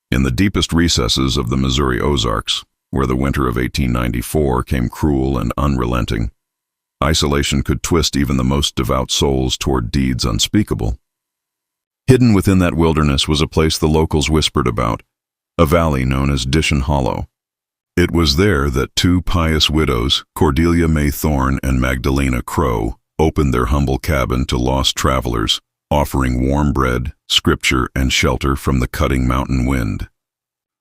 In the deepest recesses of the Missouri Ozarks, where the winter of 1894 came cruel and unrelenting, isolation could twist even the most devout souls toward deeds unspeakable. Hidden within that wilderness was a place the locals whispered about, a valley known as Pdition Hollow. It was there that two pious widows, Cordelia May Thorne and Magdalena Crow, opened their humble cabin to lost travelers, offering warm bread, scripture, and shelter from the cutting mountain wind.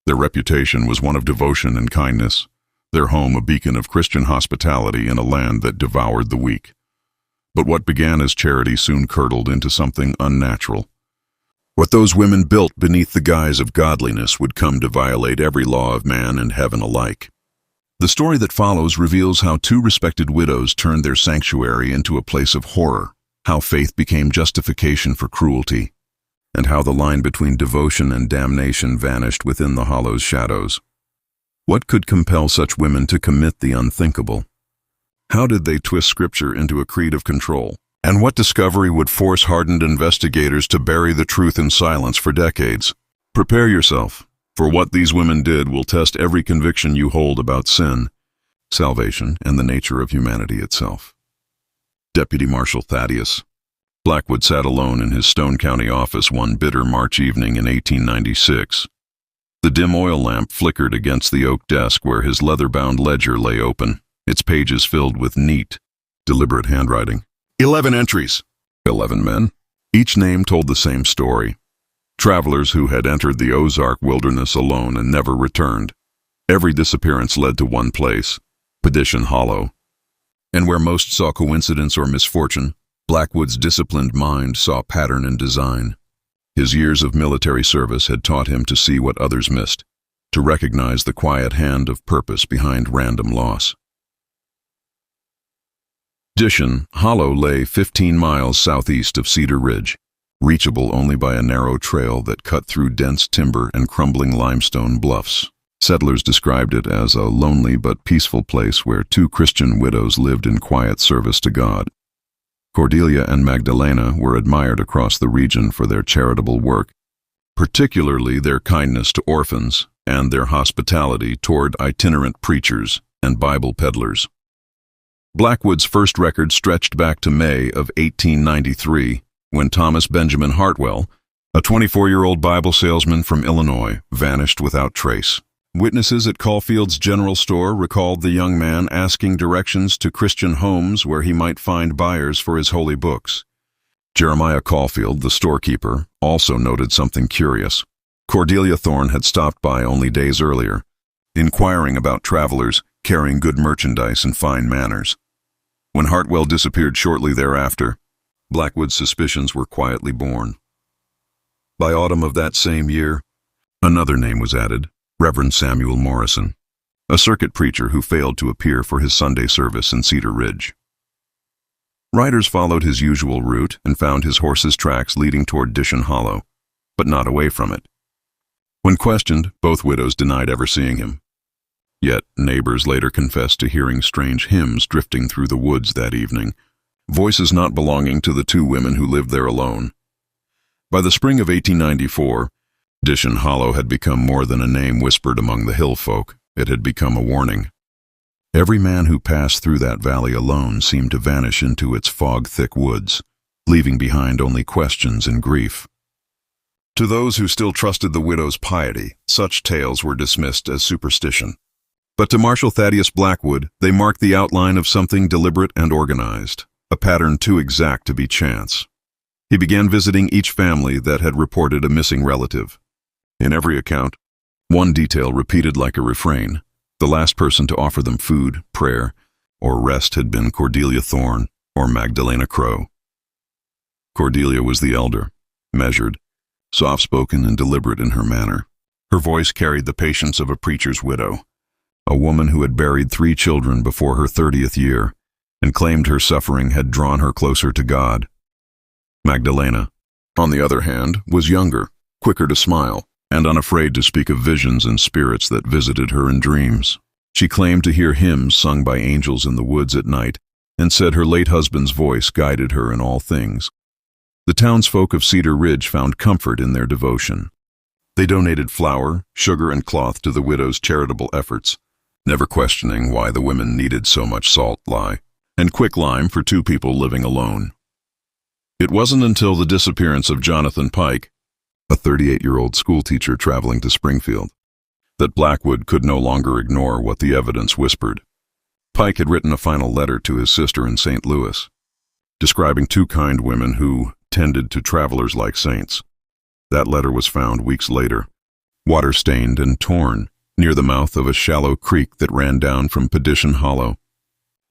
Their reputation was one of devotion and kindness, their home a beacon of Christian hospitality in a land that devoured the weak. But what began as charity soon curdled into something unnatural. What those women built beneath the guise of godliness would come to violate every law of man and heaven alike. The story that follows reveals how two respected widows turned their sanctuary into a place of horror, how faith became justification for cruelty, and how the line between devotion and damnation vanished within the hollow's shadows. What could compel such women to commit the unthinkable? How did they twist Scripture into a creed of control? And what discovery would force hardened investigators to bury the truth in silence for decades? Prepare yourself, for what these women did will test every conviction you hold about sin, salvation, and the nature of humanity itself. Deputy Marshal Thaddius Blackwood sat alone in his Stone County office one bitter March evening in 1896. The dim oil lamp flickered against the oak desk where his leather-bound ledger lay open, its pages filled with neat, deliberate handwriting. 11 entries. 11 men. Each name told the same story. Travelers who had entered the Ozark wilderness alone and never returned. Every disappearance led to one place, Pdition Hollow. And where most saw coincidence or misfortune, Blackwood's disciplined mind saw pattern and design. His years of military service had taught him to see what others missed, to recognize the quiet hand of purpose behind random loss. Pdition Hollow lay 15 miles southeast of Cedar Ridge, reachable only by a narrow trail that cut through dense timber and crumbling limestone bluffs. Settlers described it as a lonely but peaceful place where two Christian widows lived in quiet service to God. Cordelia and Magdalena were admired across the region for their charitable work, particularly their kindness to orphans and their hospitality toward itinerant preachers and Bible peddlers. Blackwood's first record stretched back to May of 1893, when Thomas Benjamin Hartwell, a 24-year-old Bible salesman from Illinois, vanished without trace. Witnesses at Caulfield's General Store recalled the young man asking directions to Christian homes where he might find buyers for his holy books. Jeremiah Caulfield, the storekeeper, also noted something curious. Cordelia Thorne had stopped by only days earlier, inquiring about travelers carrying good merchandise and fine manners. When Hartwell disappeared shortly thereafter, Blackwood's suspicions were quietly born. By autumn of that same year, another name was added, Reverend Samuel Morrison, a circuit preacher who failed to appear for his Sunday service in Cedar Ridge. Riders followed his usual route and found his horse's tracks leading toward Pdition Hollow, but not away from it. When questioned, both widows denied ever seeing him. Yet neighbors later confessed to hearing strange hymns drifting through the woods that evening, voices not belonging to the two women who lived there alone. By the spring of 1894, Pdition Hollow had become more than a name whispered among the hill folk. It had become a warning. Every man who passed through that valley alone seemed to vanish into its fog-thick woods, leaving behind only questions and grief. To those who still trusted the widow's piety, such tales were dismissed as superstition. But to Marshal Thaddius Blackwood, they marked the outline of something deliberate and organized, a pattern too exact to be chance. He began visiting each family that had reported a missing relative. In every account, one detail repeated like a refrain. The last person to offer them food, prayer, or rest had been Cordelia Thorne or Magdalena Crow. Cordelia was the elder, measured, soft-spoken and deliberate in her manner. Her voice carried the patience of a preacher's widow, a woman who had buried 3 children before her 30th year and claimed her suffering had drawn her closer to God. Magdalena, on the other hand, was younger, quicker to smile, and unafraid to speak of visions and spirits that visited her in dreams. She claimed to hear hymns sung by angels in the woods at night, and said her late husband's voice guided her in all things. The townsfolk of Cedar Ridge found comfort in their devotion. They donated flour, sugar, and cloth to the widow's charitable efforts, never questioning why the women needed so much salt, lye, and quicklime for 2 people living alone. It wasn't until the disappearance of Jonathan Pike, a 38-year-old schoolteacher traveling to Springfield, that Blackwood could no longer ignore what the evidence whispered. Pike had written a final letter to his sister in St. Louis, describing 2 kind women who tended to travelers like saints. That letter was found weeks later, water-stained and torn, near the mouth of a shallow creek that ran down from Pdition Hollow.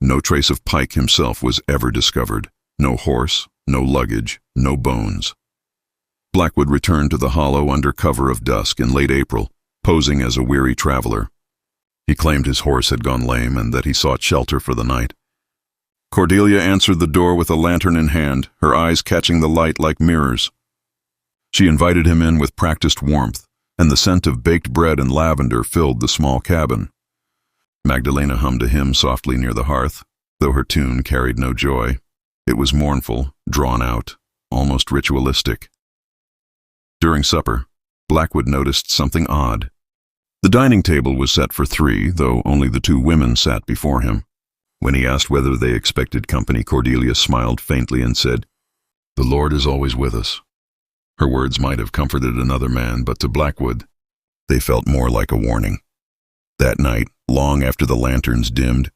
No trace of Pike himself was ever discovered. No horse, no luggage, no bones. Blackwood returned to the hollow under cover of dusk in late April, posing as a weary traveler. He claimed his horse had gone lame and that he sought shelter for the night. Cordelia answered the door with a lantern in hand, her eyes catching the light like mirrors. She invited him in with practiced warmth, and the scent of baked bread and lavender filled the small cabin. Magdalena hummed a hymn softly near the hearth, though her tune carried no joy. It was mournful, drawn out, almost ritualistic. During supper, Blackwood noticed something odd. The dining table was set for 3, though only the 2 women sat before him. When he asked whether they expected company, Cordelia smiled faintly and said, "The Lord is always with us." Her words might have comforted another man, but to Blackwood, they felt more like a warning. That night, long after the lanterns dimmed,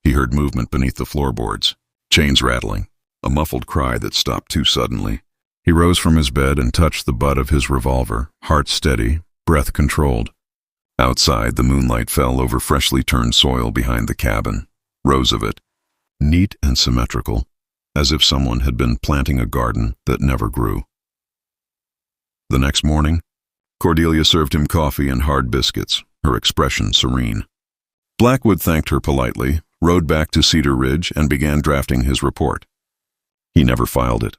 he heard movement beneath the floorboards, chains rattling, a muffled cry that stopped too suddenly. He rose from his bed and touched the butt of his revolver, heart steady, breath controlled. Outside, the moonlight fell over freshly turned soil behind the cabin, rows of it, neat and symmetrical, as if someone had been planting a garden that never grew. The next morning, Cordelia served him coffee and hard biscuits, her expression serene. Blackwood thanked her politely, rode back to Cedar Ridge, and began drafting his report. He never filed it.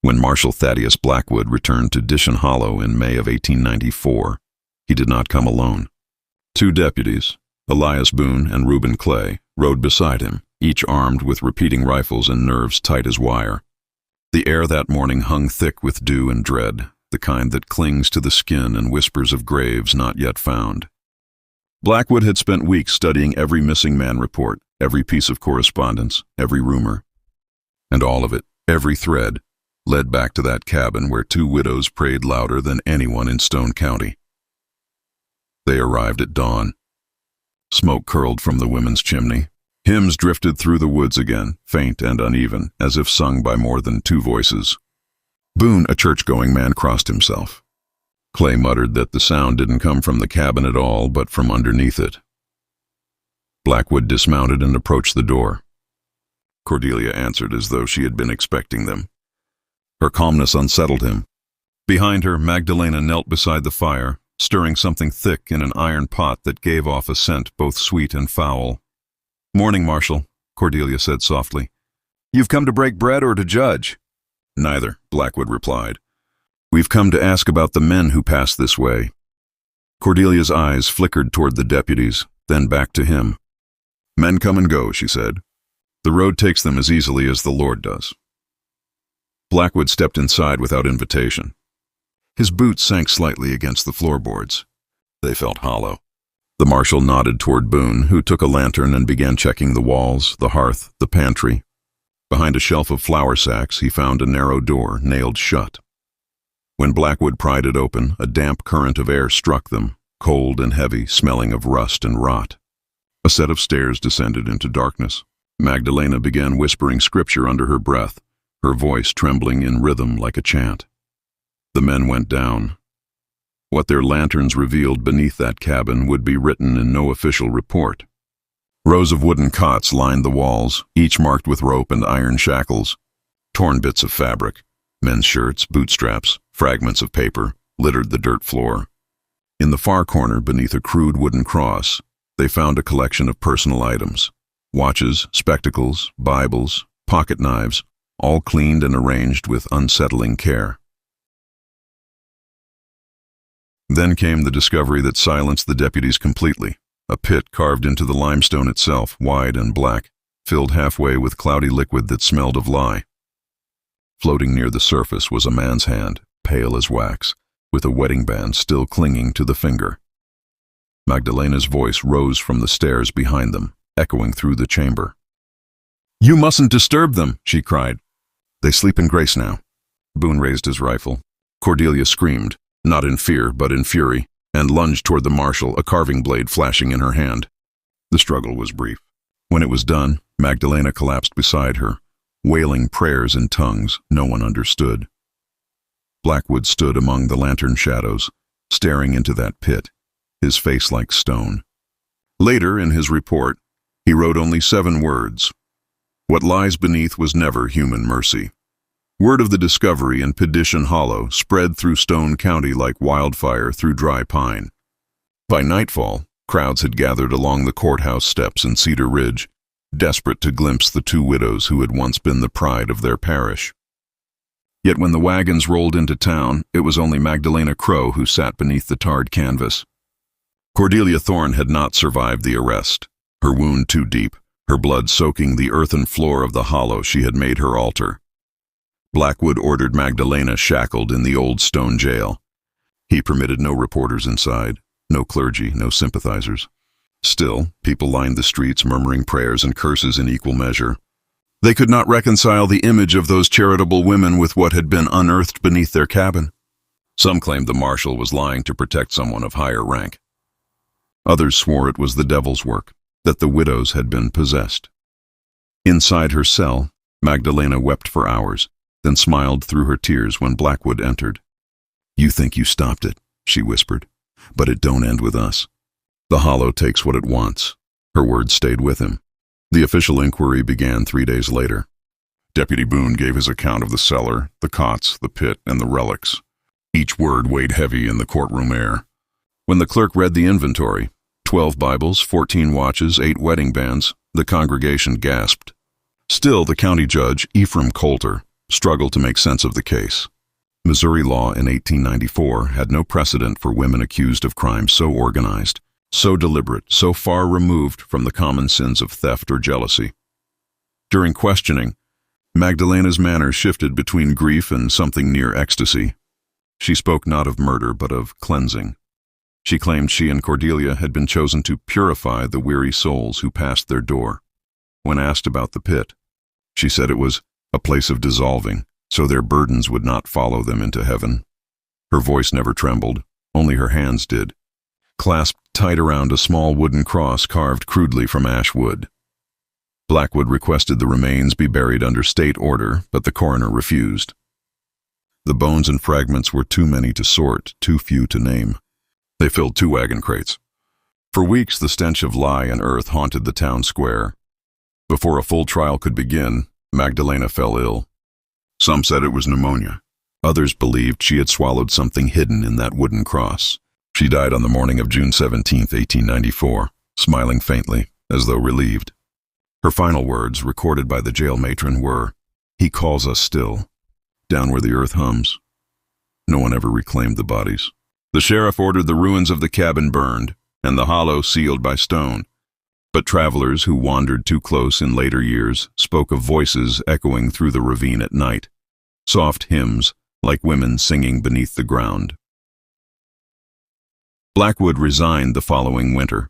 When Marshal Thaddius Blackwood returned to Pdition Hollow in May of 1894, he did not come alone. 2 deputies, Elias Boone and Reuben Clay, rode beside him, each armed with repeating rifles and nerves tight as wire. The air that morning hung thick with dew and dread, the kind that clings to the skin and whispers of graves not yet found. Blackwood had spent weeks studying every missing man report, every piece of correspondence, every rumor. And all of it, every thread, led back to that cabin where 2 widows prayed louder than anyone in Stone County. They arrived at dawn. Smoke curled from the women's chimney. Hymns drifted through the woods again, faint and uneven, as if sung by more than 2 voices. Boone, a church-going man, crossed himself. Clay muttered that the sound didn't come from the cabin at all, but from underneath it. Blackwood dismounted and approached the door. Cordelia answered as though she had been expecting them. Her calmness unsettled him. Behind her, Magdalena knelt beside the fire, stirring something thick in an iron pot that gave off a scent both sweet and foul. "Morning, Marshal," Cordelia said softly. "You've come to break bread or to judge?" "Neither," Blackwood replied. "We've come to ask about the men who passed this way." Cordelia's eyes flickered toward the deputies, then back to him. "Men come and go," she said. "The road takes them as easily as the Lord does." Blackwood stepped inside without invitation. His boots sank slightly against the floorboards. They felt hollow. The marshal nodded toward Boone, who took a lantern and began checking the walls, the hearth, the pantry. Behind a shelf of flour sacks, he found a narrow door, nailed shut. When Blackwood pried it open, a damp current of air struck them, cold and heavy, smelling of rust and rot. A set of stairs descended into darkness. Magdalena began whispering scripture under her breath, her voice trembling in rhythm like a chant. The men went down. What their lanterns revealed beneath that cabin would be written in no official report. Rows of wooden cots lined the walls, each marked with rope and iron shackles. Torn bits of fabric, men's shirts, bootstraps, fragments of paper, littered the dirt floor. In the far corner, beneath a crude wooden cross, they found a collection of personal items: watches, spectacles, Bibles, pocket knives, all cleaned and arranged with unsettling care. Then came the discovery that silenced the deputies completely. A pit carved into the limestone itself, wide and black, filled halfway with cloudy liquid that smelled of lye. Floating near the surface was a man's hand, pale as wax, with a wedding band still clinging to the finger. Magdalena's voice rose from the stairs behind them, echoing through the chamber. "You mustn't disturb them," she cried. "They sleep in grace now." Boone raised his rifle. Cordelia screamed, not in fear but in fury, and lunged toward the marshal, a carving blade flashing in her hand. The struggle was brief. When it was done, Magdalena collapsed beside her, wailing prayers in tongues no one understood. Blackwood stood among the lantern shadows, staring into that pit, his face like stone. Later, in his report, he wrote only 7 words. What lies beneath was never human mercy. Word of the discovery in Pdition Hollow spread through Stone County like wildfire through dry pine. By nightfall, crowds had gathered along the courthouse steps in Cedar Ridge, desperate to glimpse the 2 widows who had once been the pride of their parish. Yet when the wagons rolled into town, it was only Magdalena Crow who sat beneath the tarred canvas. Cordelia Thorne had not survived the arrest, her wound too deep, her blood soaking the earthen floor of the hollow she had made her altar. Blackwood ordered Magdalena shackled in the old stone jail. He permitted no reporters inside, no clergy, no sympathizers. Still, people lined the streets murmuring prayers and curses in equal measure. They could not reconcile the image of those charitable women with what had been unearthed beneath their cabin. Some claimed the marshal was lying to protect someone of higher rank. Others swore it was the devil's work, that the widows had been possessed. Inside her cell, Magdalena wept for hours, then smiled through her tears when Blackwood entered. "You think you stopped it," she whispered, "but it don't end with us. The hollow takes what it wants." Her words stayed with him. The official inquiry began 3 days later. Deputy Boone gave his account of the cellar, the cots, the pit, and the relics. Each word weighed heavy in the courtroom air. When the clerk read the inventory, 12 Bibles, 14 watches, 8 wedding bands, the congregation gasped. Still, the county judge, Ephraim Coulter, struggled to make sense of the case. Missouri law in 1894 had no precedent for women accused of crimes so organized, so deliberate, so far removed from the common sins of theft or jealousy. During questioning, Magdalena's manner shifted between grief and something near ecstasy. She spoke not of murder but of cleansing. She claimed she and Cordelia had been chosen to purify the weary souls who passed their door. When asked about the pit, she said it was a place of dissolving, so their burdens would not follow them into heaven. Her voice never trembled, only her hands did, clasped tight around a small wooden cross carved crudely from ash wood. Blackwood requested the remains be buried under state order, but the coroner refused. The bones and fragments were too many to sort, too few to name. They filled 2 wagon crates. For weeks, the stench of lye and earth haunted the town square. Before a full trial could begin, Magdalena fell ill. Some said it was pneumonia. Others believed she had swallowed something hidden in that wooden cross. She died on the morning of June 17, 1894, smiling faintly, as though relieved. Her final words, recorded by the jail matron, were, "He calls us still, down where the earth hums." No one ever reclaimed the bodies. The sheriff ordered the ruins of the cabin burned, and the hollow sealed by stone. But travelers who wandered too close in later years spoke of voices echoing through the ravine at night, soft hymns like women singing beneath the ground. Blackwood resigned the following winter.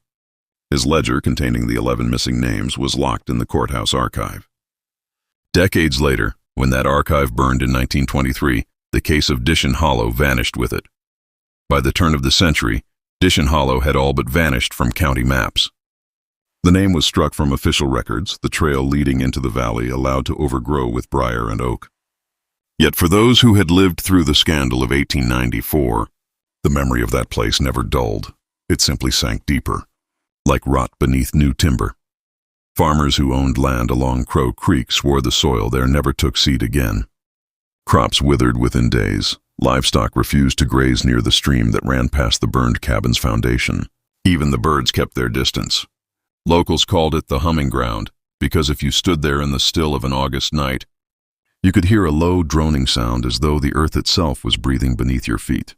His ledger containing the 11 missing names was locked in the courthouse archive. Decades later, when that archive burned in 1923, the case of Pdition Hollow vanished with it. By the turn of the century, Pdition Hollow had all but vanished from county maps. The name was struck from official records, the trail leading into the valley allowed to overgrow with briar and oak. Yet for those who had lived through the scandal of 1894, the memory of that place never dulled. It simply sank deeper, like rot beneath new timber. Farmers who owned land along Crow Creek swore the soil there never took seed again. Crops withered within days. Livestock refused to graze near the stream that ran past the burned cabin's foundation. Even the birds kept their distance. Locals called it the humming ground, because if you stood there in the still of an August night, you could hear a low droning sound as though the earth itself was breathing beneath your feet.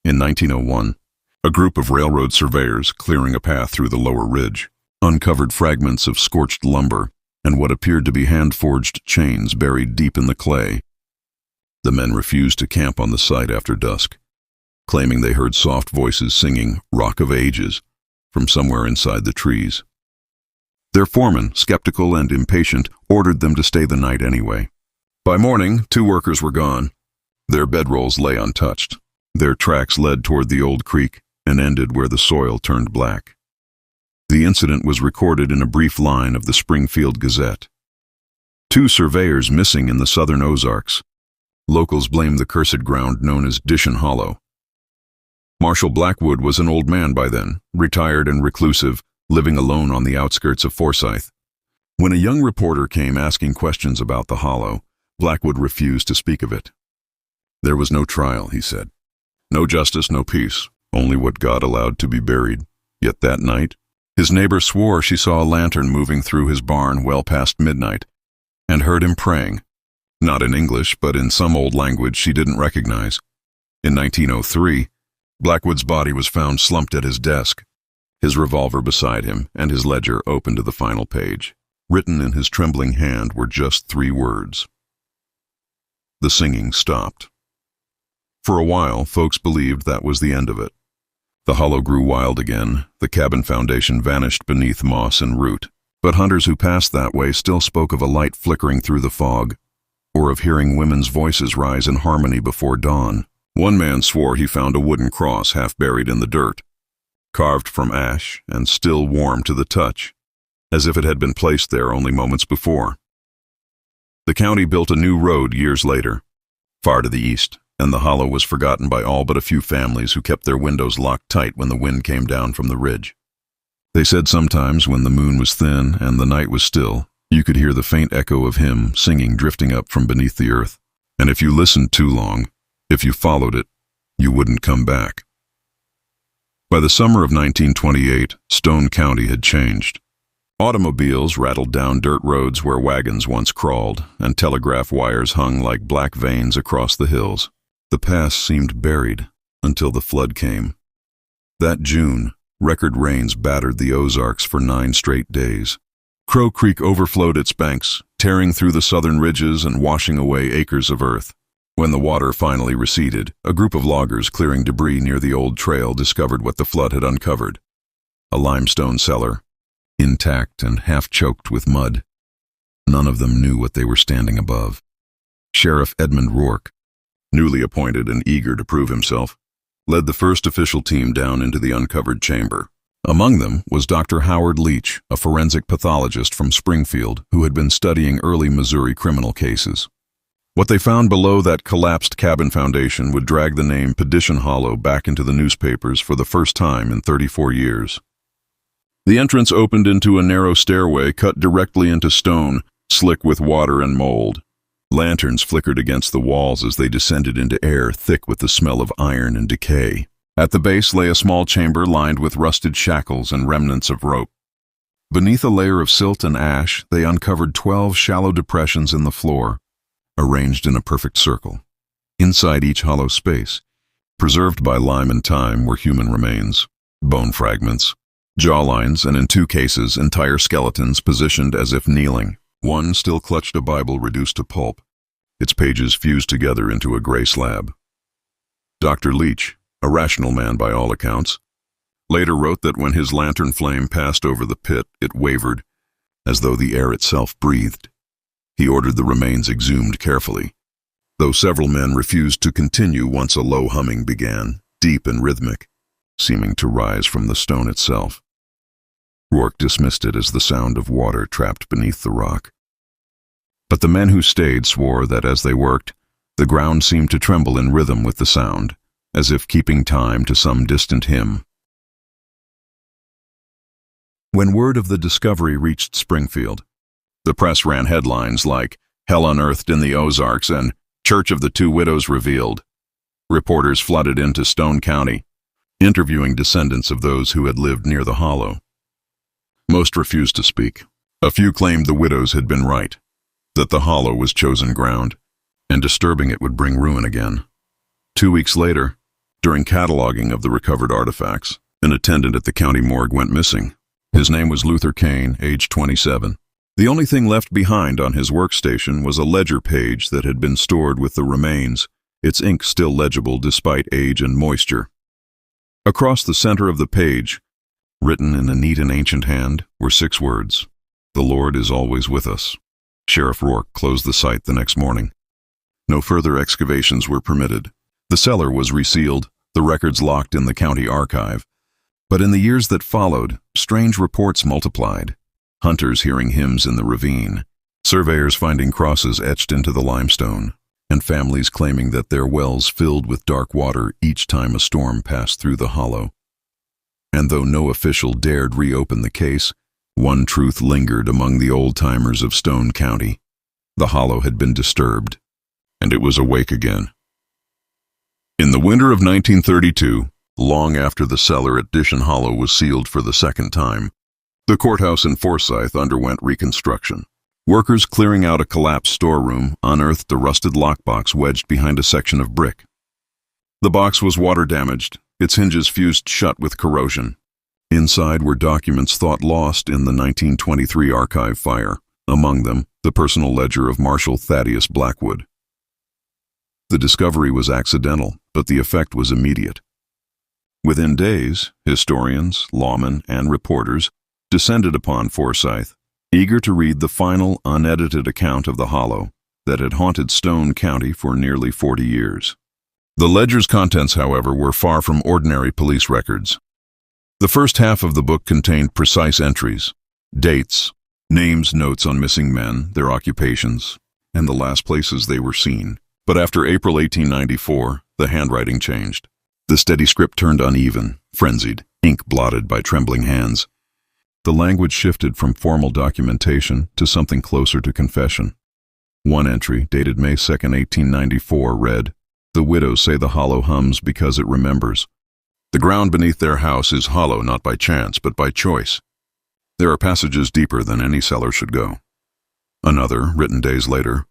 In 1901, a group of railroad surveyors, clearing a path through the lower ridge, uncovered fragments of scorched lumber and what appeared to be hand-forged chains buried deep in the clay. The men refused to camp on the site after dusk. claiming they heard soft voices singing Rock of Ages from somewhere inside the trees. Their foreman, skeptical and impatient, ordered them to stay the night anyway. By morning, 2 workers were gone. Their bedrolls lay untouched. Their tracks led toward the old creek and ended where the soil turned black. The incident was recorded in a brief line of the Springfield Gazette. 2 surveyors missing in the southern Ozarks. Locals blamed the cursed ground known as Pdition Hollow. Marshal Blackwood was an old man by then, retired and reclusive, living alone on the outskirts of Forsyth. When a young reporter came asking questions about the hollow, Blackwood refused to speak of it. There was no trial, he said. No justice, no peace, only what God allowed to be buried. Yet that night, his neighbor swore she saw a lantern moving through his barn well past midnight, and heard him praying, not in English, but in some old language she didn't recognize. In 1903, Blackwood's body was found slumped at his desk, his revolver beside him and his ledger open to the final page. Written in his trembling hand were just 3 words. The singing stopped. For a while, folks believed that was the end of it. The hollow grew wild again, the cabin foundation vanished beneath moss and root, but hunters who passed that way still spoke of a light flickering through the fog, or of hearing women's voices rise in harmony before dawn. One man swore he found a wooden cross half buried in the dirt, carved from ash and still warm to the touch, as if it had been placed there only moments before. The county built a new road years later, far to the east, and the hollow was forgotten by all but a few families who kept their windows locked tight when the wind came down from the ridge. They said sometimes when the moon was thin and the night was still, you could hear the faint echo of him singing drifting up from beneath the earth, and if you listened too long, if you followed it, you wouldn't come back. By the summer of 1928, Stone County had changed. Automobiles rattled down dirt roads where wagons once crawled, and telegraph wires hung like black veins across the hills. The past seemed buried until the flood came. That June, record rains battered the Ozarks for 9 straight days. Crow Creek overflowed its banks, tearing through the southern ridges and washing away acres of earth. When the water finally receded, a group of loggers clearing debris near the old trail discovered what the flood had uncovered: a limestone cellar, intact and half-choked with mud. None of them knew what they were standing above. Sheriff Edmund Rourke, newly appointed and eager to prove himself, led the first official team down into the uncovered chamber. Among them was Dr. Howard Leach, a forensic pathologist from Springfield who had been studying early Missouri criminal cases. What they found below that collapsed cabin foundation would drag the name Pdition Hollow back into the newspapers for the first time in 34 years. The entrance opened into a narrow stairway cut directly into stone, slick with water and mold. Lanterns flickered against the walls as they descended into air thick with the smell of iron and decay. At the base lay a small chamber lined with rusted shackles and remnants of rope. Beneath a layer of silt and ash, they uncovered 12 shallow depressions in the floor, arranged in a perfect circle. Inside each hollow space, preserved by lime and time, were human remains, bone fragments, jawlines, and in 2 cases, entire skeletons positioned as if kneeling. One still clutched a Bible reduced to pulp, its pages fused together into a gray slab. Dr. Leach, a rational man by all accounts, later wrote that when his lantern flame passed over the pit, it wavered, as though the air itself breathed. He ordered the remains exhumed carefully, though several men refused to continue once a low humming began, deep and rhythmic, seeming to rise from the stone itself. Rourke dismissed it as the sound of water trapped beneath the rock. But the men who stayed swore that as they worked, the ground seemed to tremble in rhythm with the sound, as if keeping time to some distant hymn. When word of the discovery reached Springfield, the press ran headlines like "Hell Unearthed in the Ozarks" and "Church of the 2 Widows Revealed." Reporters flooded into Stone County, interviewing descendants of those who had lived near the hollow. Most refused to speak. A few claimed the widows had been right, that the hollow was chosen ground, and disturbing it would bring ruin again. 2 weeks later, during cataloging of the recovered artifacts, an attendant at the county morgue went missing. His name was Luther Kane, age 27. The only thing left behind on his workstation was a ledger page that had been stored with the remains, its ink still legible despite age and moisture. Across the center of the page, written in a neat and ancient hand, were 6 words: "The Lord is always with us." Sheriff Rourke closed the site the next morning. No further excavations were permitted. The cellar was resealed, the records locked in the county archive. But in the years that followed, strange reports multiplied. Hunters hearing hymns in the ravine, surveyors finding crosses etched into the limestone, and families claiming that their wells filled with dark water each time a storm passed through the hollow. And though no official dared reopen the case, one truth lingered among the old-timers of Stone County. The hollow had been disturbed, and it was awake again. In the winter of 1932, long after the cellar at Pdition Hollow was sealed for the second time, the courthouse in Forsyth underwent reconstruction. Workers clearing out a collapsed storeroom unearthed a rusted lockbox wedged behind a section of brick. The box was water-damaged, its hinges fused shut with corrosion. Inside were documents thought lost in the 1923 archive fire, among them the personal ledger of Marshal Thaddius Blackwood. The discovery was accidental, but the effect was immediate. Within days, historians, lawmen, and reporters descended upon Forsyth, eager to read the final, unedited account of the hollow that had haunted Stone County for nearly 40 years. The ledger's contents, however, were far from ordinary police records. The first half of the book contained precise entries, dates, names, notes on missing men, their occupations, and the last places they were seen. But after April 1894, the handwriting changed. The steady script turned uneven, frenzied, ink blotted by trembling hands. The language shifted from formal documentation to something closer to confession. One entry, dated May 2, 1894, read, "The widows say the hollow hums because it remembers. The ground beneath their house is hollow not by chance, but by choice. There are passages deeper than any cellar should go." Another, written days later,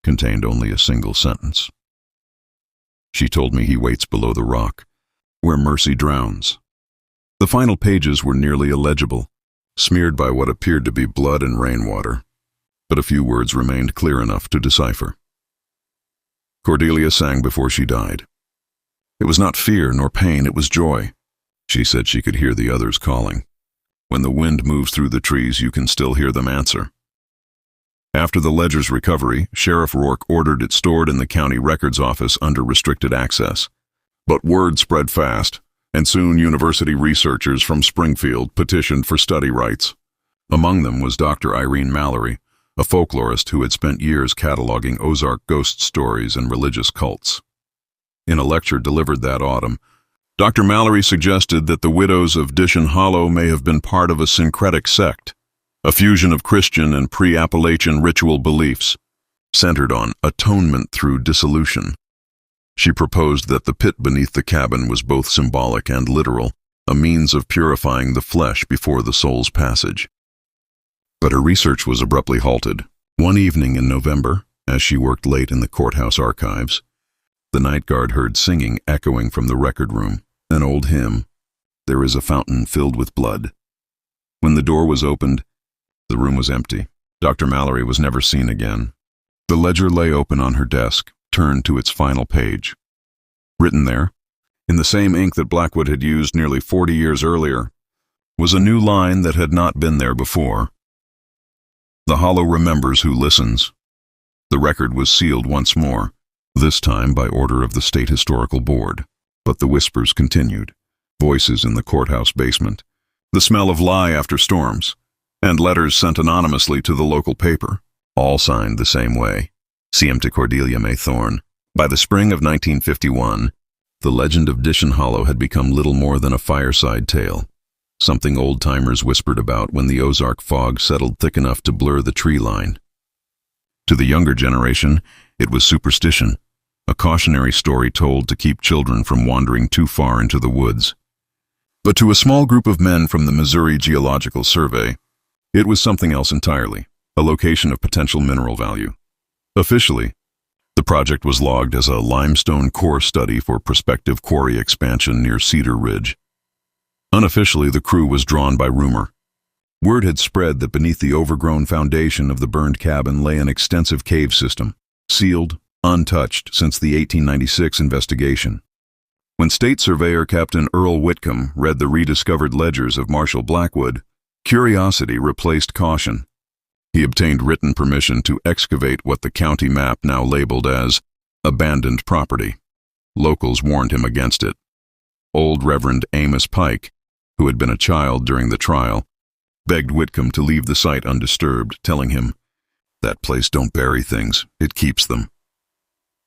contained only a single sentence. "She told me he waits below the rock, where mercy drowns." The final pages were nearly illegible, smeared by what appeared to be blood and rainwater, but a few words remained clear enough to decipher. Cordelia sang before she died. It was not fear nor pain, it was joy. She said she could hear the others calling. When the wind moves through the trees, you can still hear them answer. After the ledger's recovery, Sheriff Rourke ordered it stored in the county records office under restricted access. But word spread fast, and soon university researchers from Springfield petitioned for study rights. Among them was Dr. Irene Mallory, a folklorist who had spent years cataloging Ozark ghost stories and religious cults. In a lecture delivered that autumn, Dr. Mallory suggested that the widows of Pdition Hollow may have been part of a syncretic sect, a fusion of Christian and pre-Appalachian ritual beliefs, centered on atonement through dissolution. She proposed that the pit beneath the cabin was both symbolic and literal, a means of purifying the flesh before the soul's passage. But her research was abruptly halted. One evening in November, as she worked late in the courthouse archives, the night guard heard singing echoing from the record room, an old hymn, "There is a fountain filled with blood." When the door was opened, the room was empty. Dr. Mallory was never seen again. The ledger lay open on her desk, turned to its final page. Written there, in the same ink that Blackwood had used nearly 40 years earlier, was a new line that had not been there before. "The hollow remembers who listens." The record was sealed once more, this time by order of the State Historical Board. But the whispers continued, voices in the courthouse basement, the smell of lye after storms, and letters sent anonymously to the local paper, all signed the same way, "Siem to Cordelia May Thorne." By the spring of 1951, the legend of Pdition Hollow had become little more than a fireside tale, something old-timers whispered about when the Ozark fog settled thick enough to blur the tree line. To the younger generation, it was superstition, a cautionary story told to keep children from wandering too far into the woods. But to a small group of men from the Missouri Geological Survey, it was something else entirely, a location of potential mineral value. Officially, the project was logged as a limestone core study for prospective quarry expansion near Cedar Ridge. Unofficially, the crew was drawn by rumor. Word had spread that beneath the overgrown foundation of the burned cabin lay an extensive cave system, sealed, untouched since the 1896 investigation. When State Surveyor Captain Earl Whitcomb read the rediscovered ledgers of Marshal Blackwood, curiosity replaced caution. He obtained written permission to excavate what the county map now labeled as abandoned property. Locals warned him against it. Old Reverend Amos Pike, who had been a child during the trial, begged Whitcomb to leave the site undisturbed, telling him, "That place don't bury things, it keeps them."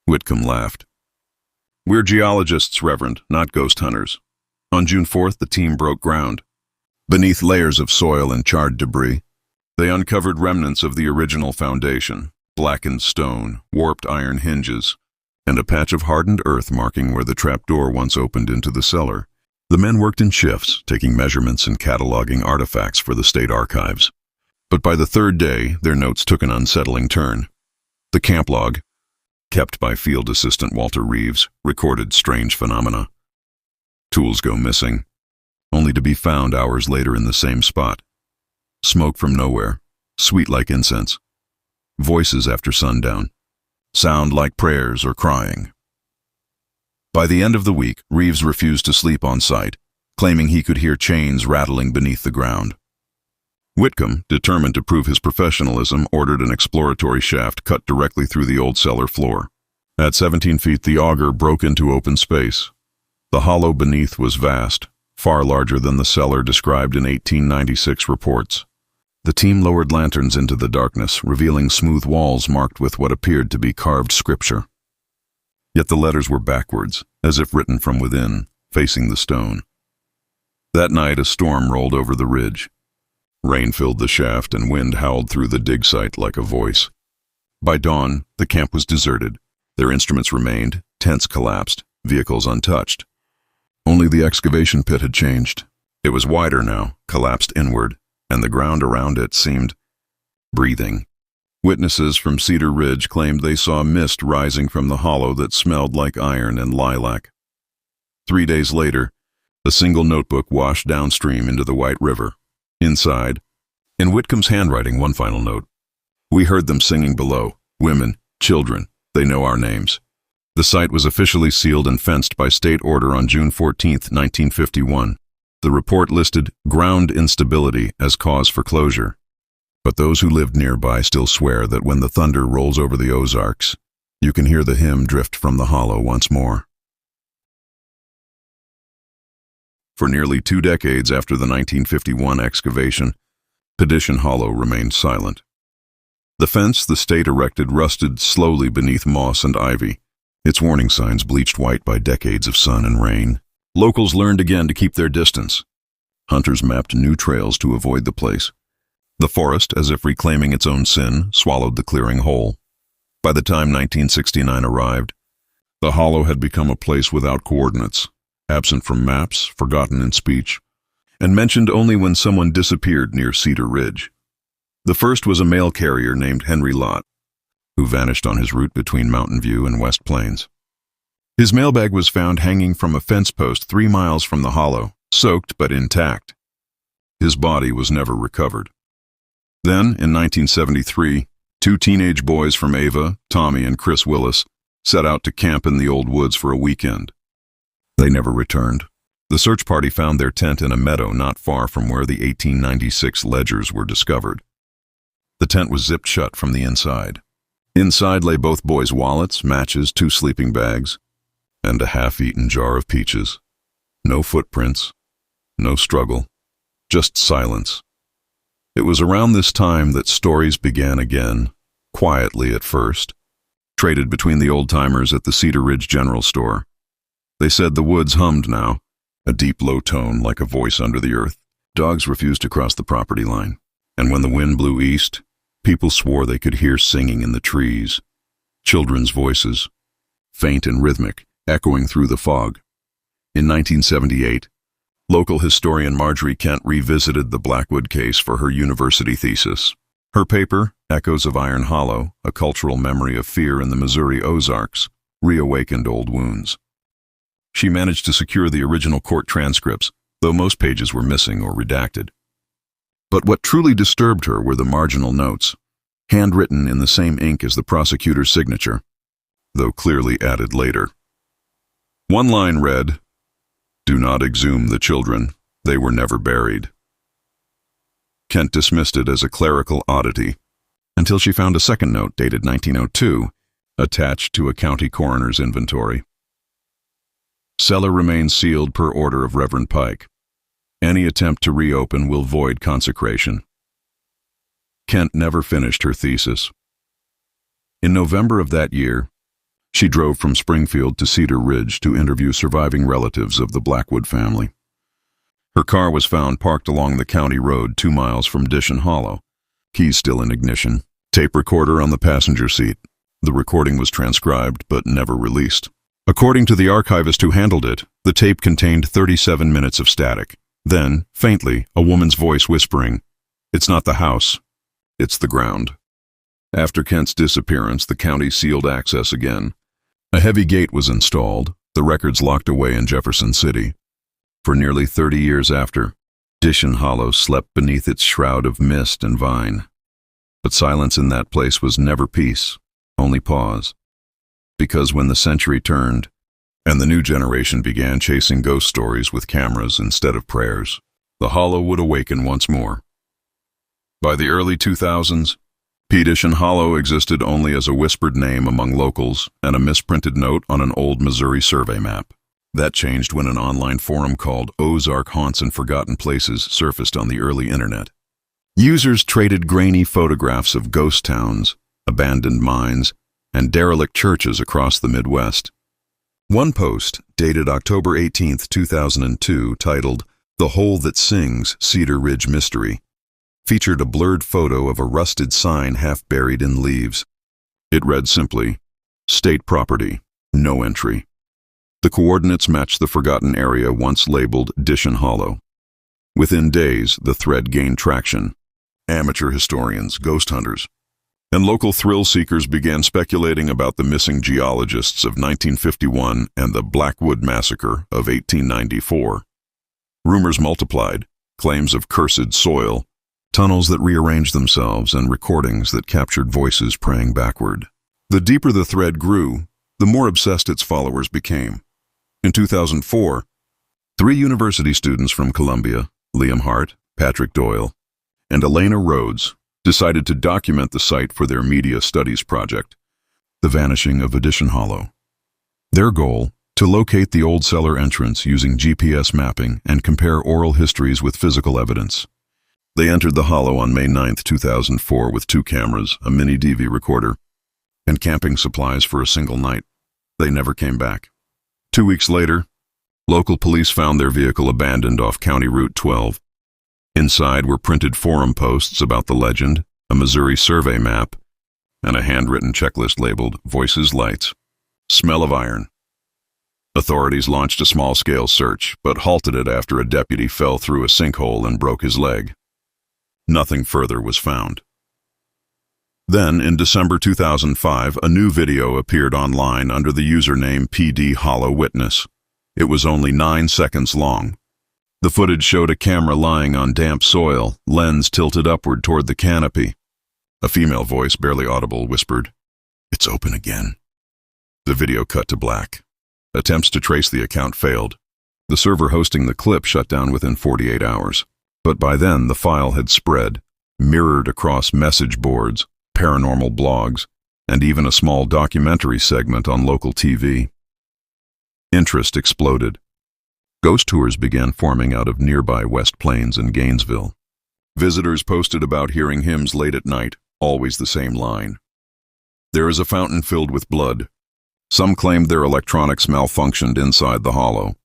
Whitcomb laughed. "We're geologists, Reverend, not ghost hunters." On June 4th, the team broke ground. Beneath layers of soil and charred debris, they uncovered remnants of the original foundation, blackened stone, warped iron hinges, and a patch of hardened earth marking where the trapdoor once opened into the cellar. The men worked in shifts, taking measurements and cataloging artifacts for the state archives. But by the third day, their notes took an unsettling turn. The camp log, kept by Field Assistant Walter Reeves, recorded strange phenomena. Tools go missing, only to be found hours later in the same spot. Smoke from nowhere, sweet like incense. Voices after sundown, sound like prayers or crying. By the end of the week, Reeves refused to sleep on site, claiming he could hear chains rattling beneath the ground. Whitcomb, determined to prove his professionalism, ordered an exploratory shaft cut directly through the old cellar floor. At 17 feet, the auger broke into open space. The hollow beneath was vast, far larger than the cellar described in 1896 reports. The team lowered lanterns into the darkness, revealing smooth walls marked with what appeared to be carved scripture. Yet the letters were backwards, as if written from within, facing the stone. That night, a storm rolled over the ridge. Rain filled the shaft and wind howled through the dig site like a voice. By dawn, the camp was deserted. Their instruments remained, tents collapsed, vehicles untouched. Only the excavation pit had changed. It was wider now, collapsed inward, and the ground around it seemed breathing. Witnesses from Cedar Ridge claimed they saw mist rising from the hollow that smelled like iron and lilac. 3 days later, a single notebook washed downstream into the White River. Inside, in Whitcomb's handwriting, one final note. "We heard them singing below. Women, children, they know our names." The site was officially sealed and fenced by state order on June 14, 1951. The report listed ground instability as cause for closure. But those who lived nearby still swear that when the thunder rolls over the Ozarks, you can hear the hymn drift from the hollow once more. For nearly 2 decades after the 1951 excavation, Pdition Hollow remained silent. The fence the state erected rusted slowly beneath moss and ivy, its warning signs bleached white by decades of sun and rain. Locals learned again to keep their distance. Hunters mapped new trails to avoid the place. The forest, as if reclaiming its own sin, swallowed the clearing whole. By the time 1969 arrived, the hollow had become a place without coordinates, absent from maps, forgotten in speech, and mentioned only when someone disappeared near Cedar Ridge. The first was a mail carrier named Henry Lott, who vanished on his route between Mountain View and West Plains. His mailbag was found hanging from a fence post 3 miles from the hollow, soaked but intact. His body was never recovered. Then, in 1973, 2 teenage boys from Ava, Tommy and Chris Willis, set out to camp in the old woods for a weekend. They never returned. The search party found their tent in a meadow not far from where the 1896 ledgers were discovered. The tent was zipped shut from the inside. Inside lay both boys' wallets, matches, 2 sleeping bags, and a half-eaten jar of peaches. No footprints, no struggle, just silence. It was around this time that stories began again, quietly at first, traded between the old-timers at the Cedar Ridge General Store. They said the woods hummed now, a deep low tone like a voice under the earth. Dogs refused to cross the property line, and when the wind blew east, people swore they could hear singing in the trees. Children's voices, faint and rhythmic, echoing through the fog. In 1978, local historian Marjorie Kent revisited the Blackwood case for her university thesis. Her paper, Echoes of Iron Hollow, A Cultural Memory of Fear in the Missouri Ozarks, reawakened old wounds. She managed to secure the original court transcripts, though most pages were missing or redacted. But what truly disturbed her were the marginal notes, handwritten in the same ink as the prosecutor's signature. though clearly added later. One line read, "Do not exhume the children. They were never buried." Kent dismissed it as a clerical oddity, until she found a second note dated 1902, attached to a county coroner's inventory. Cellar remains sealed per order of Reverend Pike. Any attempt to reopen will void consecration. Kent never finished her thesis. In November of that year, she drove from Springfield to Cedar Ridge to interview surviving relatives of the Blackwood family. Her car was found parked along the county road 2 miles from Pdition Hollow, keys still in ignition, tape recorder on the passenger seat. The recording was transcribed but never released. According to the archivist who handled it, the tape contained 37 minutes of static. Then, faintly, a woman's voice whispering, "It's not the house, it's the ground." After Kent's disappearance, the county sealed access again. A heavy gate was installed, the records locked away in Jefferson City. For nearly 30 years after, Pdition Hollow slept beneath its shroud of mist and vine. But silence in that place was never peace, only pause. Because when the century turned, and the new generation began chasing ghost stories with cameras instead of prayers, the Hollow would awaken once more. By the early 2000s, Pdition Hollow existed only as a whispered name among locals and a misprinted note on an old Missouri survey map. That changed when an online forum called Ozark Haunts and Forgotten Places surfaced on the early internet. Users traded grainy photographs of ghost towns, abandoned mines, and derelict churches across the Midwest. One post, dated October 18, 2002, titled "The Hole That Sings, Cedar Ridge Mystery," featured a blurred photo of a rusted sign half buried in leaves. It read simply, "State property, no entry." The coordinates matched the forgotten area once labeled Pdition Hollow. Within days, the thread gained traction. Amateur historians, ghost hunters, and local thrill seekers began speculating about the missing geologists of 1951 and the Blackwood Massacre of 1894. Rumors multiplied, claims of cursed soil, tunnels that rearranged themselves, and recordings that captured voices praying backward. The deeper the thread grew, the more obsessed its followers became. In 2004, 3 university students from Columbia, Liam Hart, Patrick Doyle, and Elena Rhodes, decided to document the site for their media studies project, The Vanishing of Pdition Hollow. Their goal, to locate the old cellar entrance using GPS mapping and compare oral histories with physical evidence. They entered the hollow on May 9, 2004 with 2 cameras, a mini DV recorder, and camping supplies for a single night. They never came back. 2 weeks later, local police found their vehicle abandoned off County Route 12. Inside were printed forum posts about the legend, a Missouri survey map, and a handwritten checklist labeled "Voices Lights, Smell of Iron." Authorities launched a small-scale search, but halted it after a deputy fell through a sinkhole and broke his leg. Nothing further was found. Then, in December 2005, a new video appeared online under the username PD Hollow Witness. It was only 9 seconds long. The footage showed a camera lying on damp soil, lens tilted upward toward the canopy. A female voice, barely audible, whispered, "It's open again." The video cut to black. Attempts to trace the account failed. The server hosting the clip shut down within 48 hours. But by then, the file had spread, mirrored across message boards, paranormal blogs, and even a small documentary segment on local TV. Interest exploded. Ghost tours began forming out of nearby West Plains and Gainesville. Visitors posted about hearing hymns late at night, always the same line. "There is a fountain filled with blood." Some claimed their electronics malfunctioned inside the hollow.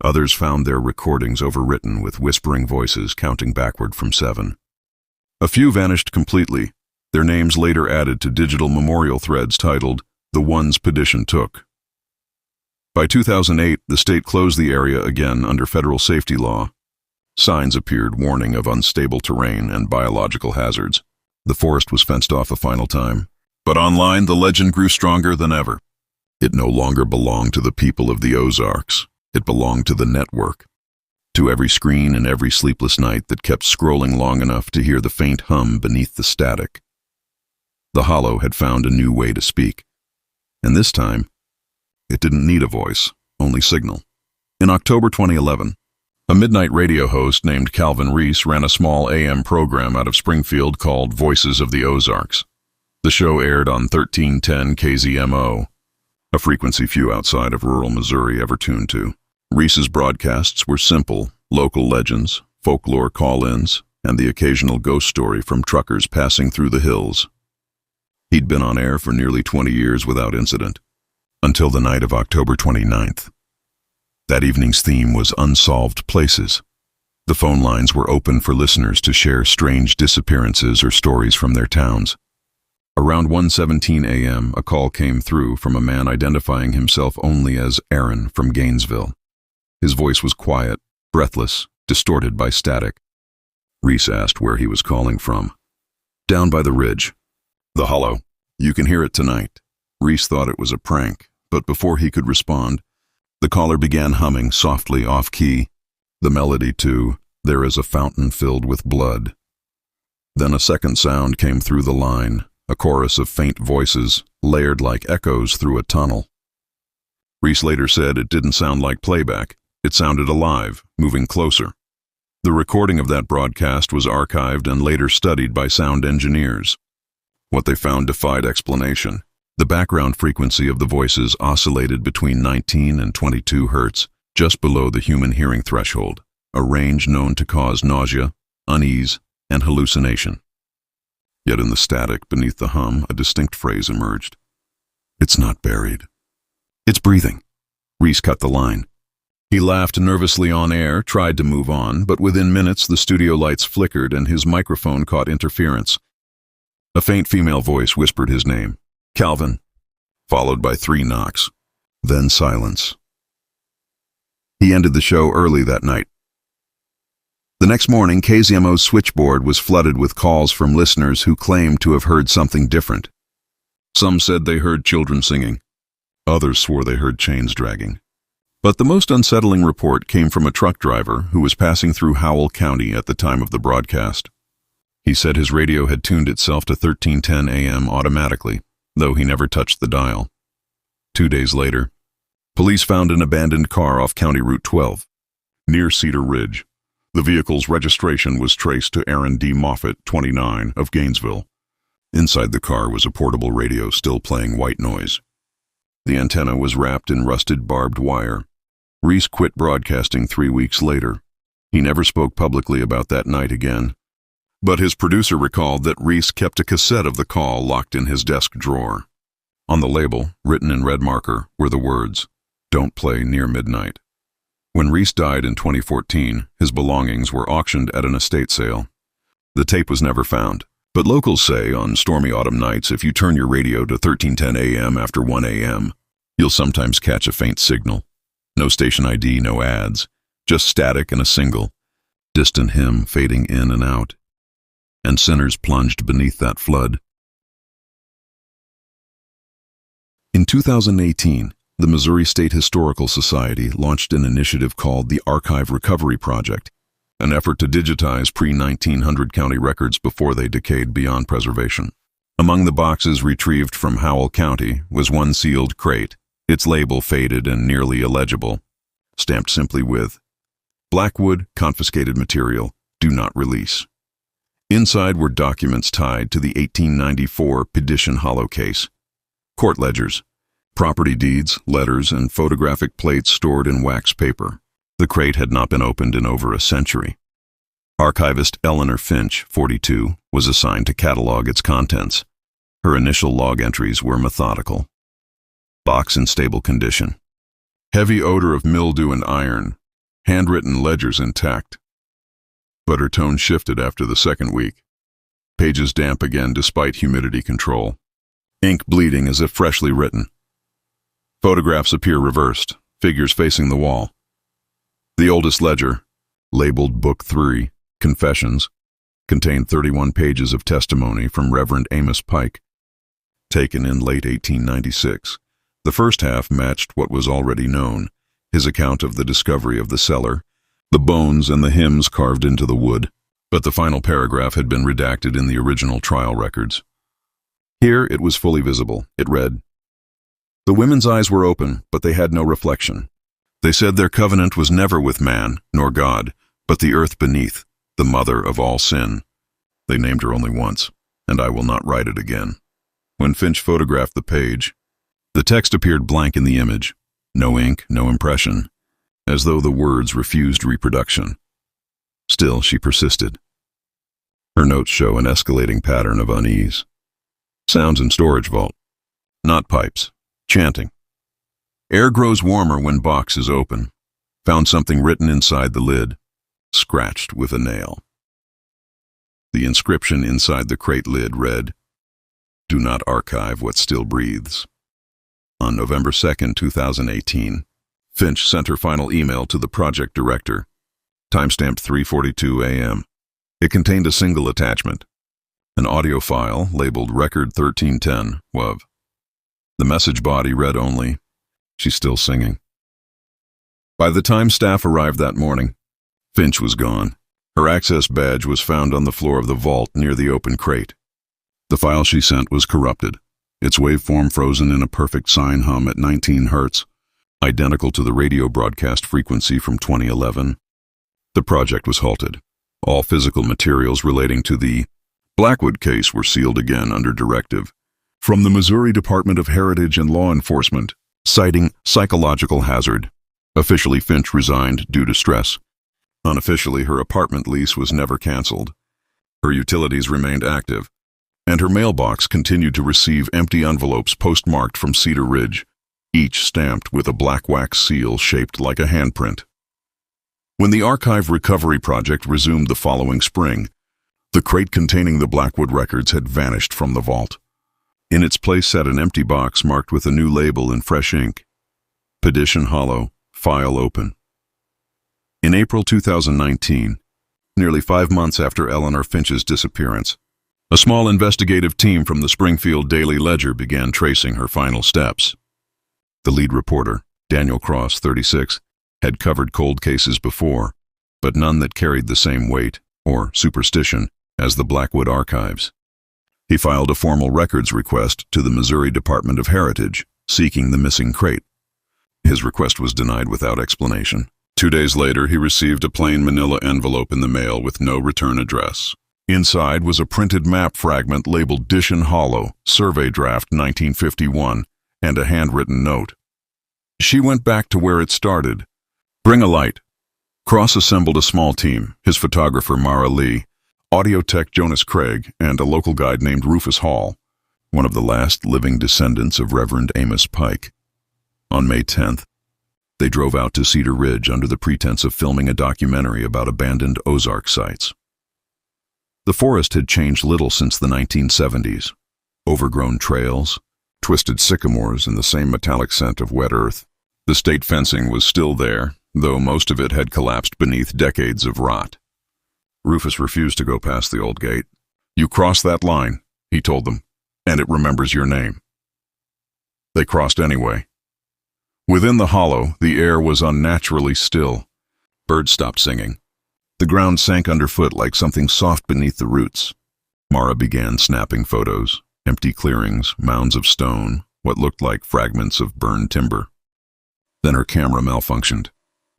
Others found their recordings overwritten with whispering voices counting backward from 7. A few vanished completely, their names later added to digital memorial threads titled, "The Ones Pdition Took." By 2008, the state closed the area again under federal safety law. Signs appeared warning of unstable terrain and biological hazards. The forest was fenced off a final time. But online, the legend grew stronger than ever. It no longer belonged to the people of the Ozarks. It belonged to the network. To every screen and every sleepless night that kept scrolling long enough to hear the faint hum beneath the static. The Hollow had found a new way to speak. And this time, it didn't need a voice, only signal. In October 2011, a midnight radio host named Calvin Reese ran a small AM program out of Springfield called Voices of the Ozarks. The show aired on 1310 KZMO, a frequency few outside of rural Missouri ever tuned to. Reese's broadcasts were simple, local legends, folklore call-ins, and the occasional ghost story from truckers passing through the hills. He'd been on air for nearly 20 years without incident, until the night of October 29th. That evening's theme was unsolved places. The phone lines were open for listeners to share strange disappearances or stories from their towns. Around 1:17 a.m., a call came through from a man identifying himself only as Aaron from Gainesville. His voice was quiet, breathless, distorted by static. Reese asked where he was calling from. "Down by the ridge. The Hollow. You can hear it tonight." Reese thought it was a prank, but before he could respond, the caller began humming softly off-key, the melody to "There is a Fountain Filled with Blood." Then a second sound came through the line, a chorus of faint voices, layered like echoes through a tunnel. Reese later said it didn't sound like playback. It sounded alive, moving closer. The recording of that broadcast was archived and later studied by sound engineers. What they found defied explanation. The background frequency of the voices oscillated between 19 and 22 hertz, just below the human hearing threshold, a range known to cause nausea, unease, and hallucination. Yet in the static beneath the hum, a distinct phrase emerged. "It's not buried. It's breathing." Reese cut the line. He laughed nervously on air, tried to move on, but within minutes the studio lights flickered and his microphone caught interference. A faint female voice whispered his name, "Calvin," followed by 3 knocks, then silence. He ended the show early that night. The next morning, KZMO's switchboard was flooded with calls from listeners who claimed to have heard something different. Some said they heard children singing. Others swore they heard chains dragging. But the most unsettling report came from a truck driver who was passing through Howell County at the time of the broadcast. He said his radio had tuned itself to 1310 a.m. automatically, though he never touched the dial. 2 days later, police found an abandoned car off County Route 12, near Cedar Ridge. The vehicle's registration was traced to Aaron D. Moffett, 29, of Gainesville. Inside the car was a portable radio still playing white noise. The antenna was wrapped in rusted barbed wire. Reese quit broadcasting 3 weeks later. He never spoke publicly about that night again. But his producer recalled that Reese kept a cassette of the call locked in his desk drawer. On the label, written in red marker, were the words, "Don't play near midnight." When Reese died in 2014, his belongings were auctioned at an estate sale. The tape was never found, but locals say on stormy autumn nights if you turn your radio to 1310 a.m. after 1 a.m., you'll sometimes catch a faint signal. No station ID, no ads, just static and a single, distant hymn fading in and out. And sinners plunged beneath that flood. In 2018, the Missouri State Historical Society launched an initiative called the Archive Recovery Project, an effort to digitize pre-1900 county records before they decayed beyond preservation. Among the boxes retrieved from Howell County was one sealed crate, its label faded and nearly illegible, stamped simply with, "Blackwood, confiscated material, do not release." Inside were documents tied to the 1894 Pdition Hollow case. Court ledgers, property deeds, letters, and photographic plates stored in wax paper. The crate had not been opened in over a century. Archivist Eleanor Finch, 42, was assigned to catalog its contents. Her initial log entries were methodical. Box in stable condition. Heavy odor of mildew and iron. Handwritten ledgers intact. But her tone shifted after the second week. Pages damp again despite humidity control. Ink bleeding as if freshly written. Photographs appear reversed, figures facing the wall. The oldest ledger, labeled Book 3, Confessions, contained 31 pages of testimony from Reverend Amos Pike, taken in late 1896. The first half matched what was already known, his account of the discovery of the cellar, the bones and the hymns carved into the wood, but the final paragraph had been redacted in the original trial records. Here it was fully visible. It read, The women's eyes were open, but they had no reflection. They said their covenant was never with man, nor God, but the earth beneath, the mother of all sin. They named her only once, and I will not write it again. When Finch photographed the page, the text appeared blank in the image. No ink, no impression, as though the words refused reproduction. Still, she persisted. Her notes show an escalating pattern of unease. Sounds in storage vault. Not pipes. Chanting. Air grows warmer when box is open. Found something written inside the lid. Scratched with a nail. The inscription inside the crate lid read, "Do not archive what still breathes." On November 2, 2018, Finch sent her final email to the project director, timestamped 3:42 a.m. It contained a single attachment, an audio file labeled Record 1310, WAV. The message body read only, "She's still singing." By the time staff arrived that morning, Finch was gone. Her access badge was found on the floor of the vault near the open crate. The file she sent was corrupted, its waveform frozen in a perfect sine hum at 19 Hz, identical to the radio broadcast frequency from 2011. The project was halted. All physical materials relating to the Blackwood case were sealed again under directive from the Missouri Department of Heritage and Law Enforcement, citing psychological hazard. Officially, Finch resigned due to stress. Unofficially, her apartment lease was never canceled. Her utilities remained active, and her mailbox continued to receive empty envelopes postmarked from Cedar Ridge, each stamped with a black wax seal shaped like a handprint. When the archive recovery project resumed the following spring, the crate containing the Blackwood records had vanished from the vault. In its place sat an empty box marked with a new label in fresh ink, Pdition Hollow, file open. In April 2019, nearly 5 months after Eleanor Finch's disappearance, a small investigative team from the Springfield Daily Ledger began tracing her final steps. The lead reporter, Daniel Cross, 36, had covered cold cases before, but none that carried the same weight, or superstition, as the Blackwood archives. He filed a formal records request to the Missouri Department of Heritage, seeking the missing crate. His request was denied without explanation. 2 days later, he received a plain manila envelope in the mail with no return address. Inside was a printed map fragment labeled Pdition Hollow, Survey Draft 1951, and a handwritten note. She went back to where it started. Bring a light. Cross assembled a small team, his photographer Mara Lee, audio tech Jonas Craig, and a local guide named Rufus Hall, one of the last living descendants of Reverend Amos Pike. On May 10th, they drove out to Cedar Ridge under the pretense of filming a documentary about abandoned Ozark sites. The forest had changed little since the 1970s. Overgrown trails, twisted sycamores, and the same metallic scent of wet earth. The state fencing was still there, though most of it had collapsed beneath decades of rot. Rufus refused to go past the old gate. "You cross that line," he told them, "and it remembers your name." They crossed anyway. Within the hollow, the air was unnaturally still. Birds stopped singing. The ground sank underfoot like something soft beneath the roots. Mara began snapping photos, empty clearings, mounds of stone, what looked like fragments of burned timber. Then her camera malfunctioned.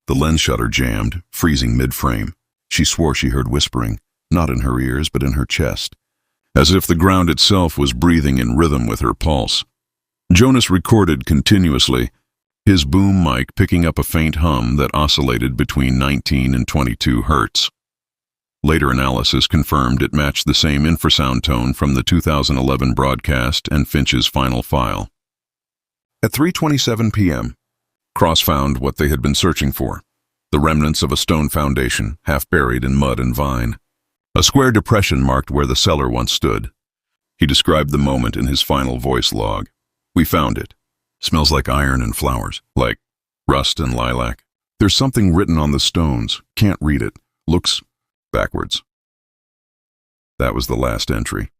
The lens shutter jammed, freezing mid-frame. She swore she heard whispering, not in her ears but in her chest, as if the ground itself was breathing in rhythm with her pulse. Jonas recorded continuously, his boom mic picking up a faint hum that oscillated between 19 and 22 Hz. Later analysis confirmed it matched the same infrasound tone from the 2011 broadcast and Finch's final file. At 3:27 p.m., Cross found what they had been searching for, the remnants of a stone foundation, half buried in mud and vine. A square depression marked where the cellar once stood. He described the moment in his final voice log. "We found it. Smells like iron and flowers, like rust and lilac. There's something written on the stones. Can't read it. Looks backwards." That was the last entry.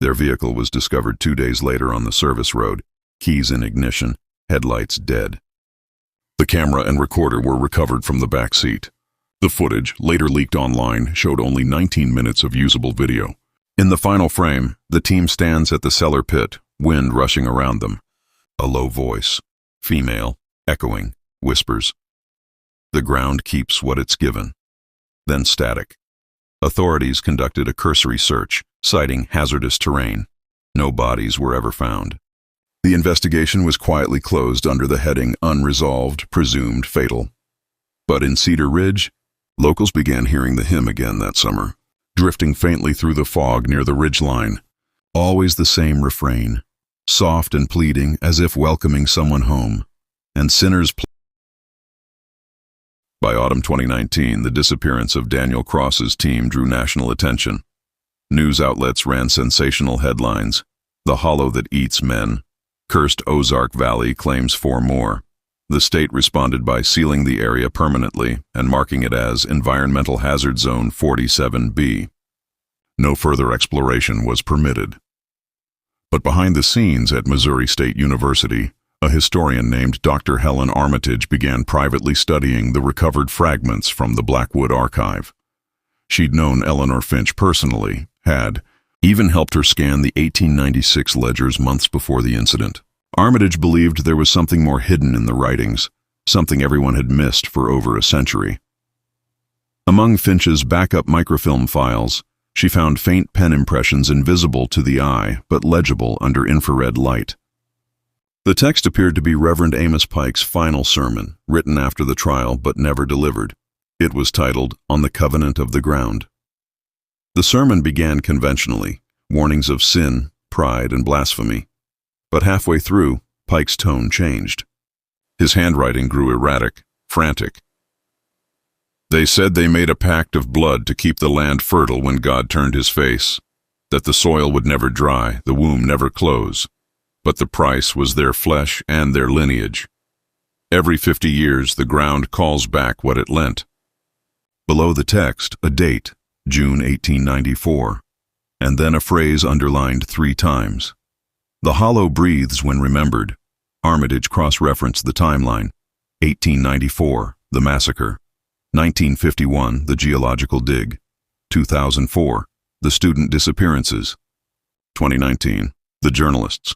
Their vehicle was discovered 2 days later on the service road, keys in ignition, headlights dead. The camera and recorder were recovered from the back seat. The footage, later leaked online, showed only 19 minutes of usable video. In the final frame, the team stands at the cellar pit, wind rushing around them. A low voice, female, echoing, whispers. The ground keeps what it's given. Then static. Authorities conducted a cursory search, citing hazardous terrain. No bodies were ever found. The investigation was quietly closed under the heading Unresolved, Presumed Fatal. But in Cedar Ridge, locals began hearing the hymn again that summer, drifting faintly through the fog near the ridgeline. Always the same refrain, soft and pleading as if welcoming someone home. And sinners By autumn 2019, the disappearance of Daniel Cross's team drew national attention. News outlets ran sensational headlines. The hollow that eats men. Cursed Ozark Valley claims 4 more. The state responded by sealing the area permanently and marking it as Environmental Hazard Zone 47B. No further exploration was permitted. But behind the scenes at Missouri State University, a historian named Dr. Helen Armitage began privately studying the recovered fragments from the Blackwood archive. She'd known Eleanor Finch personally, had even helped her scan the 1896 ledgers months before the incident. Armitage believed there was something more hidden in the writings, something everyone had missed for over a century. Among Finch's backup microfilm files, she found faint pen impressions invisible to the eye but legible under infrared light. The text appeared to be Reverend Amos Pike's final sermon, written after the trial but never delivered. It was titled, On the Covenant of the Ground. The sermon began conventionally, warnings of sin, pride, and blasphemy. But halfway through, Pike's tone changed. His handwriting grew erratic, frantic. They said they made a pact of blood to keep the land fertile when God turned his face, that the soil would never dry, the womb never close. But the price was their flesh and their lineage. Every 50 years, the ground calls back what it lent. Below the text, a date, June 1894, and then a phrase underlined 3 times. The hollow breathes when remembered. Armitage cross-referenced the timeline. 1894, the massacre. 1951, the geological dig. 2004, the student disappearances. 2019, the journalists.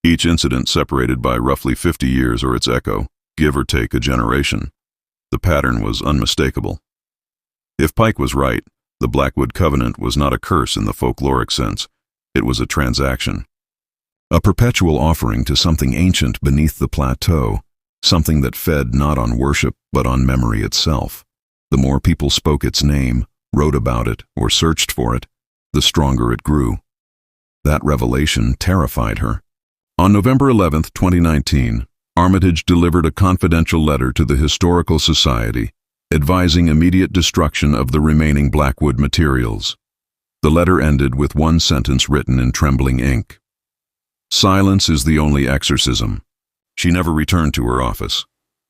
Each incident separated by roughly 50 years or its echo, give or take a generation. The pattern was unmistakable. If Pike was right, the Blackwood Covenant was not a curse in the folkloric sense. It was a transaction. A perpetual offering to something ancient beneath the plateau, something that fed not on worship but on memory itself. The more people spoke its name, wrote about it, or searched for it, the stronger it grew. That revelation terrified her. On November 11, 2019, Armitage delivered a confidential letter to the Historical Society, advising immediate destruction of the remaining Blackwood materials. The letter ended with one sentence written in trembling ink. Silence is the only exorcism. She never returned to her office.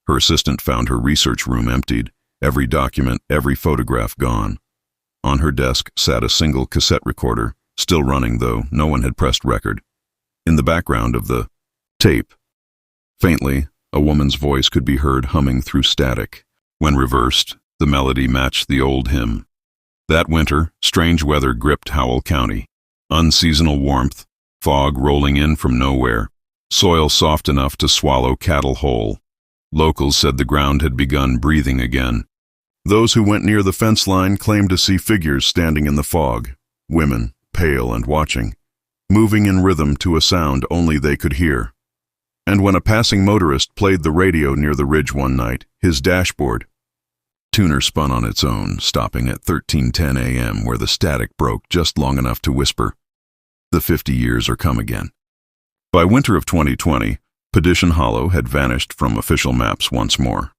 Her assistant found her research room emptied, every document, every photograph gone. On her desk sat a single cassette recorder, still running though no one had pressed record. In the background of the tape, faintly, a woman's voice could be heard humming through static. When reversed, the melody matched the old hymn. That winter, strange weather gripped Howell County. Unseasonal warmth, fog rolling in from nowhere, soil soft enough to swallow cattle whole. Locals said the ground had begun breathing again. Those who went near the fence line claimed to see figures standing in the fog, women, pale and watching, moving in rhythm to a sound only they could hear. And when a passing motorist played the radio near the ridge one night, his dashboard tuner spun on its own, stopping at 13:10 a.m. where the static broke just long enough to whisper, "The 50 years are come again." By winter of 2020, Pdition Hollow had vanished from official maps once more.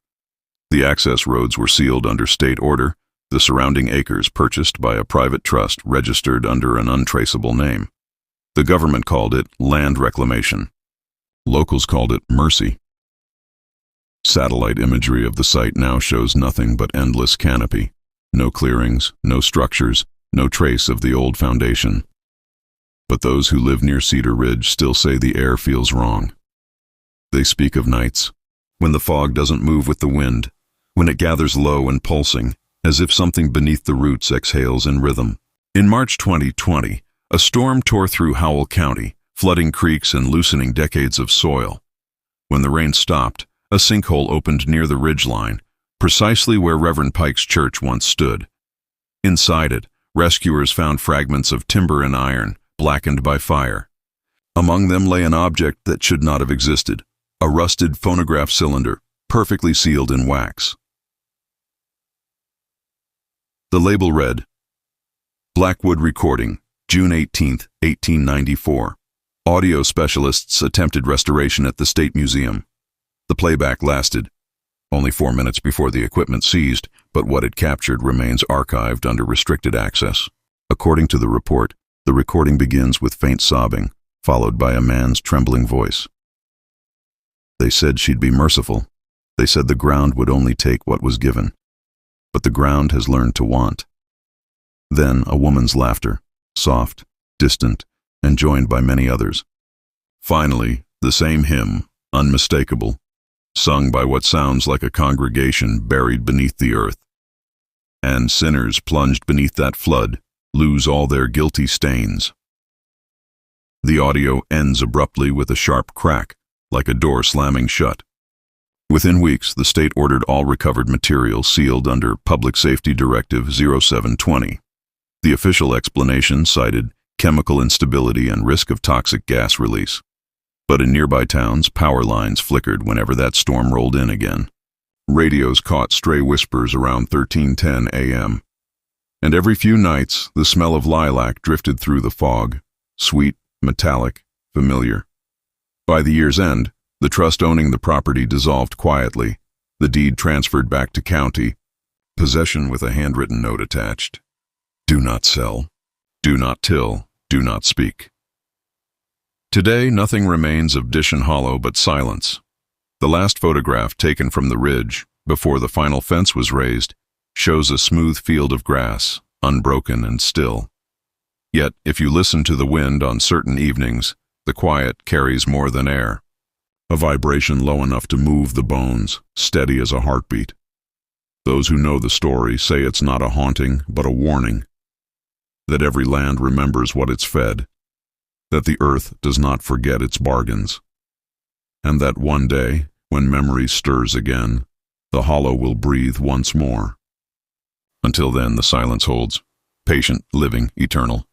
The access roads were sealed under state order, the surrounding acres purchased by a private trust registered under an untraceable name. The government called it land reclamation. Locals called it mercy. Satellite imagery of the site now shows nothing but endless canopy. No clearings, no structures, no trace of the old foundation. But those who live near Cedar Ridge still say the air feels wrong. They speak of nights, when the fog doesn't move with the wind, when it gathers low and pulsing, as if something beneath the roots exhales in rhythm. In March 2020, a storm tore through Howell County, flooding creeks and loosening decades of soil. When the rain stopped, a sinkhole opened near the ridgeline, precisely where Reverend Pike's church once stood. Inside it, rescuers found fragments of timber and iron, blackened by fire. Among them lay an object that should not have existed, a rusted phonograph cylinder, perfectly sealed in wax. The label read, "Blackwood recording, June 18, 1894. Audio specialists attempted restoration at the State Museum. The playback lasted only 4 minutes before the equipment seized, but what it captured remains archived under restricted access." According to the report, the recording begins with faint sobbing, followed by a man's trembling voice. "They said she'd be merciful. They said the ground would only take what was given. But the ground has learned to want." Then a woman's laughter, soft, distant, and joined by many others. Finally, the same hymn, unmistakable, sung by what sounds like a congregation buried beneath the earth. And sinners plunged beneath that flood lose all their guilty stains. The audio ends abruptly with a sharp crack, like a door slamming shut. Within weeks, the state ordered all recovered material sealed under Public Safety Directive 0720. The official explanation cited chemical instability and risk of toxic gas release. But in nearby towns, power lines flickered whenever that storm rolled in again. Radios caught stray whispers around 13:10 a.m. And every few nights, the smell of lilac drifted through the fog, sweet, metallic, familiar. By the year's end, the trust owning the property dissolved quietly, the deed transferred back to county, possession with a handwritten note attached. Do not sell, do not till, do not speak. Today, nothing remains of Pdition Hollow but silence. The last photograph taken from the ridge, before the final fence was raised, shows a smooth field of grass, unbroken and still. Yet, if you listen to the wind on certain evenings, the quiet carries more than air. A vibration low enough to move the bones, steady as a heartbeat. Those who know the story say it's not a haunting, but a warning. That every land remembers what it's fed. That the earth does not forget its bargains. And that one day, when memory stirs again, the hollow will breathe once more. Until then, the silence holds, patient, living, eternal.